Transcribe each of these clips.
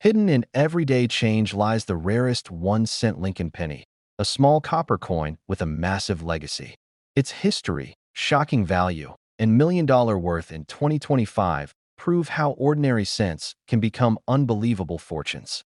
Hidden in everyday change lies the rarest 1-cent Lincoln penny, a small copper coin with a massive legacy. Its history, shocking value, and million-dollar worth in 2025 prove how ordinary cents can become unbelievable fortunes.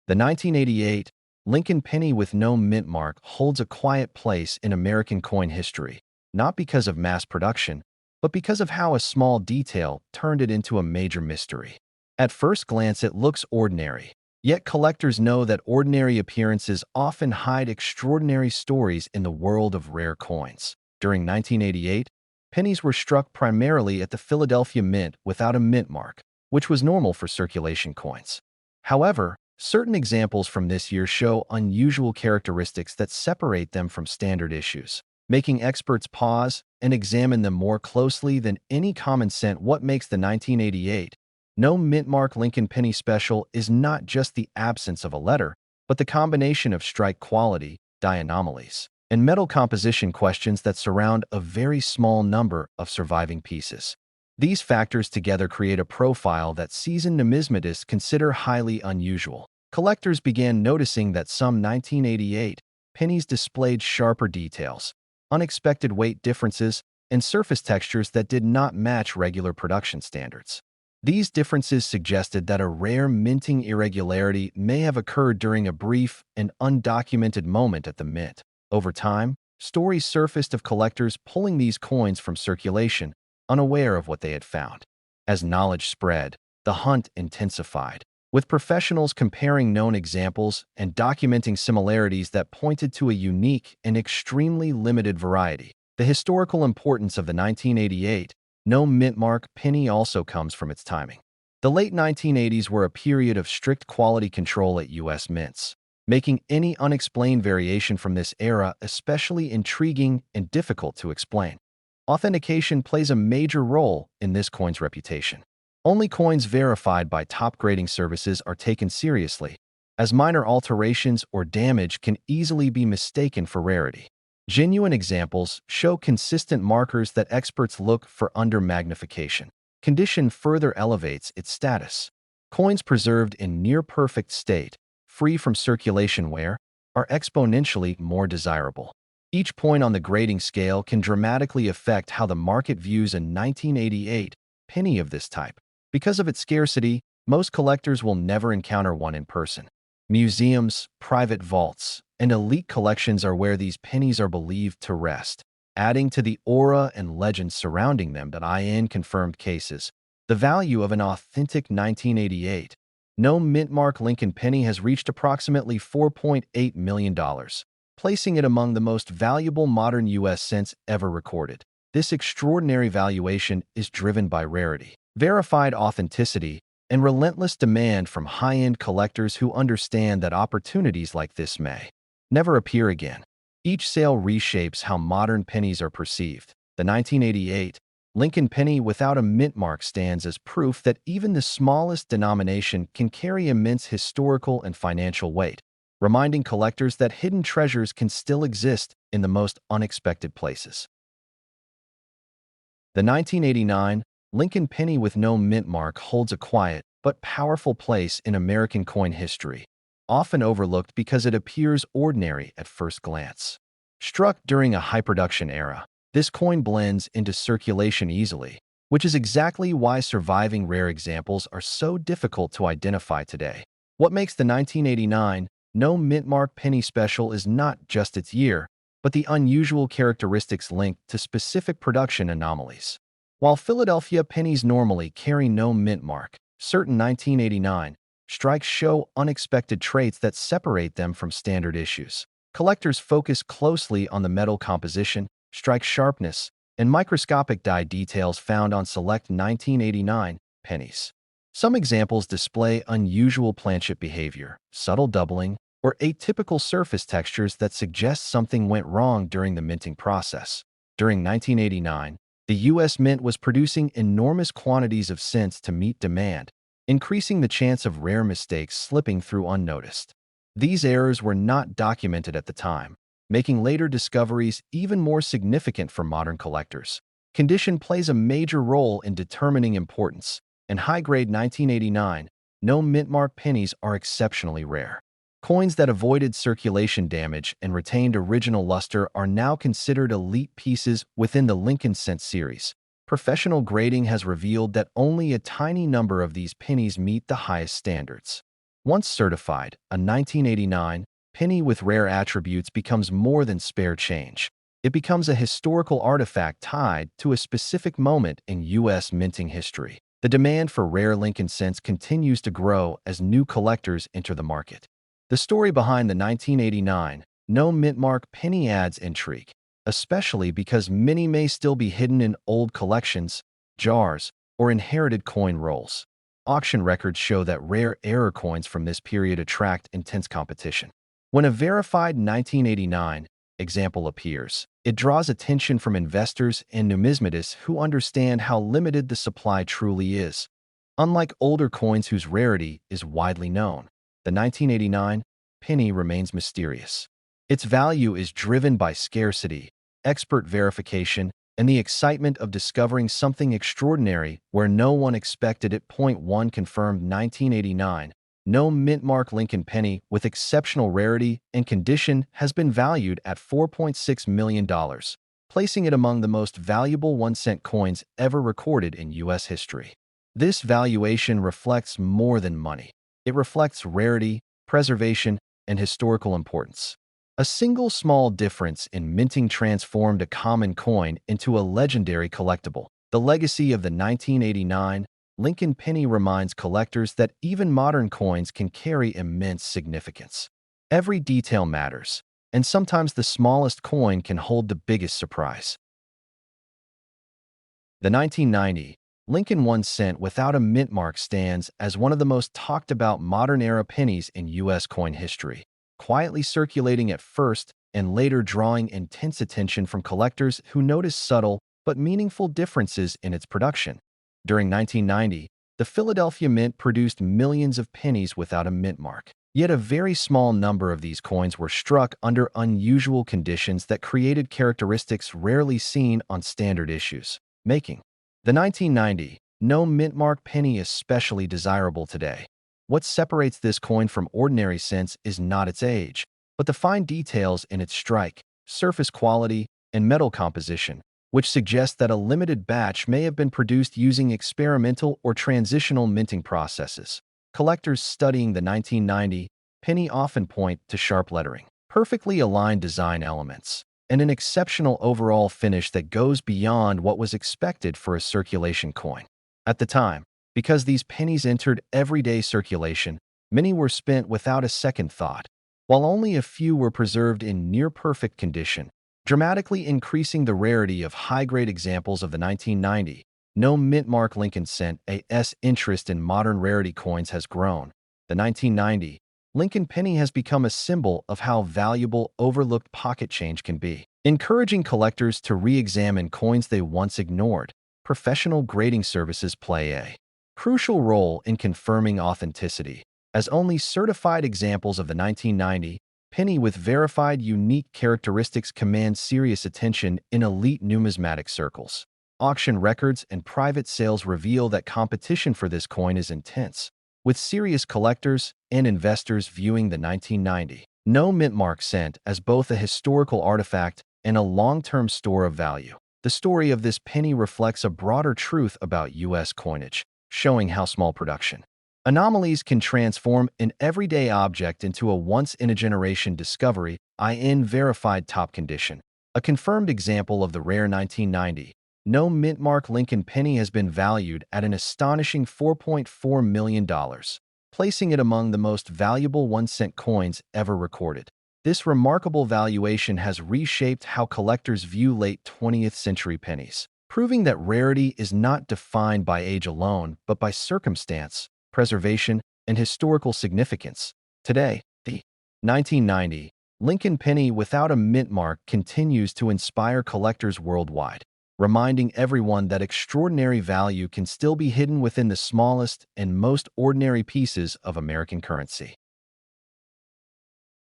The 1988 Lincoln penny with no mint mark holds a quiet place in American coin history, not because of mass production, but because of how a small detail turned it into a major mystery. At first glance, it looks ordinary, yet collectors know that ordinary appearances often hide extraordinary stories in the world of rare coins. During 1988, pennies were struck primarily at the Philadelphia Mint without a mint mark, which was normal for circulation coins. However, certain examples from this year show unusual characteristics that separate them from standard issues, making experts pause and examine them more closely than any common cent. What makes the 1988 no mint mark Lincoln penny special is not just the absence of a letter, but the combination of strike quality, die anomalies, and metal composition questions that surround a very small number of surviving pieces. These factors together create a profile that seasoned numismatists consider highly unusual. Collectors began noticing that some 1988 pennies displayed sharper details, unexpected weight differences, and surface textures that did not match regular production standards. These differences suggested that a rare minting irregularity may have occurred during a brief and undocumented moment at the mint. Over time, stories surfaced of collectors pulling these coins from circulation, unaware of what they had found. As knowledge spread, the hunt intensified, with professionals comparing known examples and documenting similarities that pointed to a unique and extremely limited variety. The historical importance of the 1988 no mint mark penny also comes from its timing. The late 1980s were a period of strict quality control at U.S. mints, making any unexplained variation from this era especially intriguing and difficult to explain. Authentication plays a major role in this coin's reputation. Only coins verified by top grading services are taken seriously, as minor alterations or damage can easily be mistaken for rarity. Genuine examples show consistent markers that experts look for under magnification. Condition further elevates its status. Coins preserved in near-perfect state, free from circulation wear, are exponentially more desirable. Each point on the grading scale can dramatically affect how the market views a 1988 penny of this type. Because of its scarcity, most collectors will never encounter one in person. Museums, private vaults, and elite collections are where these pennies are believed to rest, adding to the aura and legend surrounding them. In confirmed cases, the value of an authentic 1988 no mint mark Lincoln penny has reached approximately $4.8 million, placing it among the most valuable modern U.S. cents ever recorded. This extraordinary valuation is driven by rarity, verified authenticity, and relentless demand from high-end collectors who understand that opportunities like this may never appear again. Each sale reshapes how modern pennies are perceived. The 1988 Lincoln penny without a mint mark stands as proof that even the smallest denomination can carry immense historical and financial weight, reminding collectors that hidden treasures can still exist in the most unexpected places. The 1989 Lincoln penny with no mint mark holds a quiet but powerful place in American coin history, often overlooked because it appears ordinary at first glance. Struck during a high-production era, this coin blends into circulation easily, which is exactly why surviving rare examples are so difficult to identify today. What makes the 1989 no mint mark penny special is not just its year, but the unusual characteristics linked to specific production anomalies. While Philadelphia pennies normally carry no mint mark, certain 1989 strikes show unexpected traits that separate them from standard issues. Collectors focus closely on the metal composition, strike sharpness, and microscopic die details found on select 1989 pennies. Some examples display unusual planchet behavior, subtle doubling, or atypical surface textures that suggest something went wrong during the minting process. During 1989, the U.S. Mint was producing enormous quantities of cents to meet demand, increasing the chance of rare mistakes slipping through unnoticed. These errors were not documented at the time, making later discoveries even more significant for modern collectors. Condition plays a major role in determining importance, and high-grade 1989 no mintmark pennies are exceptionally rare. Coins that avoided circulation damage and retained original luster are now considered elite pieces within the Lincoln cent series. Professional grading has revealed that only a tiny number of these pennies meet the highest standards. Once certified, a 1989 penny with rare attributes becomes more than spare change. It becomes a historical artifact tied to a specific moment in U.S. minting history. The demand for rare Lincoln cents continues to grow as new collectors enter the market. The story behind the 1989 no mintmark penny adds intrigue, especially because many may still be hidden in old collections, jars, or inherited coin rolls. Auction records show that rare error coins from this period attract intense competition. When a verified 1989 example appears, it draws attention from investors and numismatists who understand how limited the supply truly is. Unlike older coins whose rarity is widely known, the 1989 penny remains mysterious. Its value is driven by scarcity, expert verification, and the excitement of discovering something extraordinary where no one expected it. Point 1 confirmed 1989 no mintmark Lincoln penny with exceptional rarity and condition has been valued at $4.6 million, placing it among the most valuable 1-cent coins ever recorded in U.S. history. This valuation reflects more than money. It reflects rarity, preservation, and historical importance. A single small difference in minting transformed a common coin into a legendary collectible. The legacy of the 1989 Lincoln penny reminds collectors that even modern coins can carry immense significance. Every detail matters, and sometimes the smallest coin can hold the biggest surprise. The 1990 Lincoln 1 cent without a mintmark stands as one of the most talked about modern-era pennies in U.S. coin history, quietly circulating at first and later drawing intense attention from collectors who notice subtle but meaningful differences in its production. During 1990, the Philadelphia Mint produced millions of pennies without a mintmark. Yet a very small number of these coins were struck under unusual conditions that created characteristics rarely seen on standard issues, making the 1990 no mintmark penny especially desirable today. What separates this coin from ordinary cents is not its age, but the fine details in its strike, surface quality, and metal composition, which suggests that a limited batch may have been produced using experimental or transitional minting processes. Collectors studying the 1990 penny often point to sharp lettering, perfectly aligned design elements, and an exceptional overall finish that goes beyond what was expected for a circulation coin. At the time, because these pennies entered everyday circulation, many were spent without a second thought, while only a few were preserved in near-perfect condition, dramatically increasing the rarity of high-grade examples of the 1990 no mintmark Lincoln cent. AS interest in modern rarity coins has grown. The 1990 Lincoln penny has become a symbol of how valuable overlooked pocket change can be, encouraging collectors to re-examine coins they once ignored. Professional grading services play a crucial role in confirming authenticity, as only certified examples of the 1990 penny with verified unique characteristics command serious attention in elite numismatic circles. Auction records and private sales reveal that competition for this coin is intense, with serious collectors and investors viewing the 1990 no mintmark cent as both a historical artifact and a long-term store of value. The story of this penny reflects a broader truth about U.S. coinage, showing how small production anomalies can transform an everyday object into a once-in-a-generation discovery. In verified top condition. A confirmed example of the rare 1990 no mintmark Lincoln penny has been valued at an astonishing $4.4 million, placing it among the most valuable 1-cent coins ever recorded. This remarkable valuation has reshaped how collectors view late 20th century pennies, proving that rarity is not defined by age alone, but by circumstance, preservation, and historical significance. Today, the 1990 Lincoln penny without a mintmark continues to inspire collectors worldwide, reminding everyone that extraordinary value can still be hidden within the smallest and most ordinary pieces of American currency.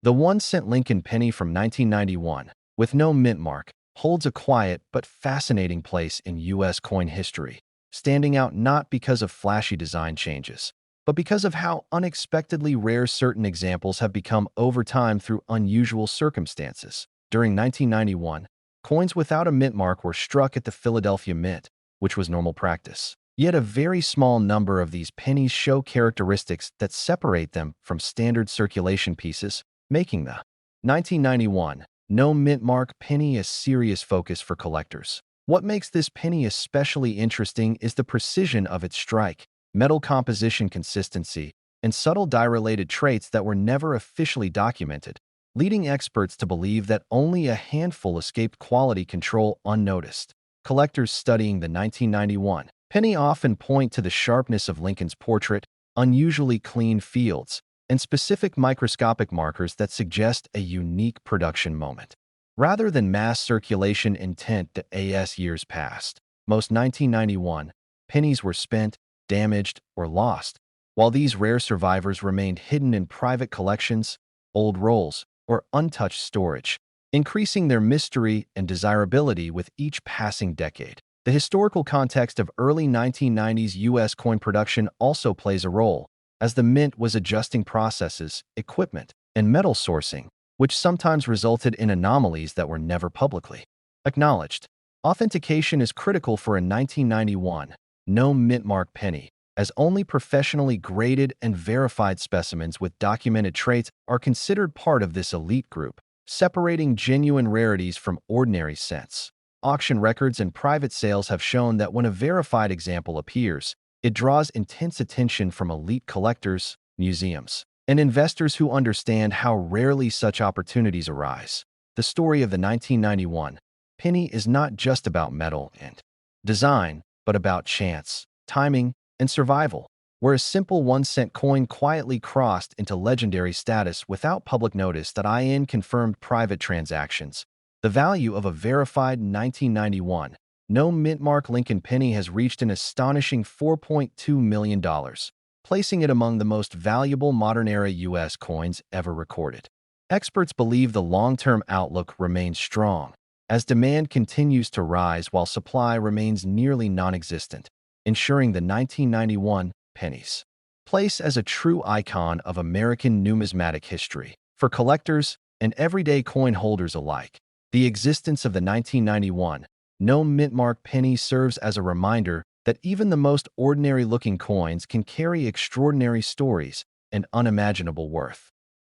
The 1-cent Lincoln penny from 1991, with no mintmark, holds a quiet but fascinating place in U.S. coin history, standing out not because of flashy design changes, but because of how unexpectedly rare certain examples have become over time through unusual circumstances. During 1991, coins without a mint mark were struck at the Philadelphia Mint, which was normal practice. Yet a very small number of these pennies show characteristics that separate them from standard circulation pieces, making the 1991 no mint mark penny a serious focus for collectors. What makes this penny especially interesting is the precision of its strike, metal composition consistency, and subtle die-related traits that were never officially documented, leading experts to believe that only a handful escaped quality control unnoticed. Collectors studying the 1991 penny often point to the sharpness of Lincoln's portrait, unusually clean fields, and specific microscopic markers that suggest a unique production moment. Rather than mass circulation intent that as years passed, most 1991 pennies were spent, damaged, or lost, while these rare survivors remained hidden in private collections, old rolls, or untouched storage, increasing their mystery and desirability with each passing decade. The historical context of early 1990s U.S. coin production also plays a role, as the mint was adjusting processes, equipment, and metal sourcing, which sometimes resulted in anomalies that were never publicly acknowledged. Authentication is critical for a 1991 no mint mark penny, as only professionally graded and verified specimens with documented traits are considered part of this elite group, separating genuine rarities from ordinary cents. Auction records and private sales have shown that when a verified example appears, it draws intense attention from elite collectors, museums, and investors who understand how rarely such opportunities arise. The story of the 1991 penny is not just about metal and design, but about chance, timing, and survival, where a simple 1-cent coin quietly crossed into legendary status without public notice that confirmed private transactions. The value of a verified 1991 no mint mark Lincoln penny has reached an astonishing $4.2 million, placing it among the most valuable modern-era U.S. coins ever recorded. Experts believe the long-term outlook remains strong, as demand continues to rise while supply remains nearly non-existent, ensuring the 1991 pennies place as a true icon of American numismatic history. For collectors and everyday coin holders alike, the existence of the 1991 no mint mark penny serves as a reminder that even the most ordinary-looking coins can carry extraordinary stories and unimaginable worth.